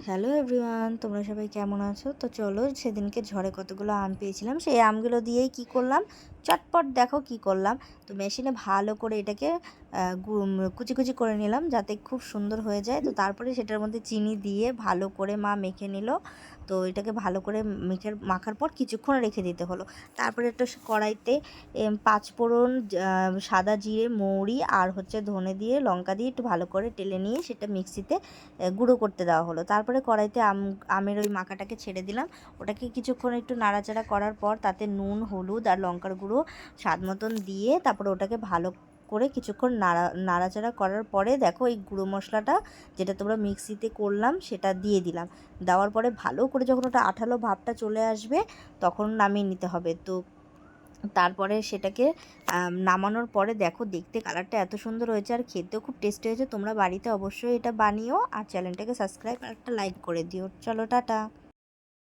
Hello everyone, তোমরা সবাই কেমন আছো? তো চলো, সেদিনকে ঝড়ে কতগুলো আম পেয়েছিলাম, সেই আমগুলো দিয়েই কি করলাম, চটপট দেখো কি করলাম। তো মেশিনে ভালো করে এটাকে কুচি কুচি করে নিলাম যাতে খুব সুন্দর হয়ে যায়। তো তারপরে সেটার মধ্যে চিনি দিয়ে ভালো করে মা মেখে নিল। তো এটাকে ভালো করে মাখার পর কিছুক্ষণ রেখে দিতে হলো। তারপরে একটা কড়াইতে পাঁচফোড়ন, সাদা জিরে, মৌরি আর ধনে দিয়ে লঙ্কা দিয়ে একটু ভালো করে টেলে নিয়ে সেটা মিক্সিতে গুঁড়ো করতে দেওয়া হলো। তারপরে কড়াইতে আমের ওই মাখাটাকে ছেড়ে দিলাম। ওটাকে কিছুক্ষণ একটু নাড়াচাড়া করার পর তাতে নুন, হলুদ আর লঙ্কার গুঁড়ো স্বাদ মতন দিয়ে তারপরে ওটাকে ভালো করে কিছুক্ষণ নাড়াচাড়া করার পরে দেখো এই গুঁড়ো মশলাটা যেটা তোমরা মিক্সিতে করলাম সেটা দিয়ে দিলাম। দেওয়ার পরে ভালো করে যখন ওটা আঠালো ভাবটা চলে আসবে তখন নামিয়ে নিতে হবে। তো তারপরে সেটাকে নামানোর পরে দেখো দেখতে কালারটা এত সুন্দর হয়েছে আর খেতেও খুব টেস্টি হয়েছে। তোমরা বাড়িতে অবশ্যই এটা বানিও আর চ্যানেলটাকে সাবস্ক্রাইব আর একটা লাইক করে দিও। চলো টাটা।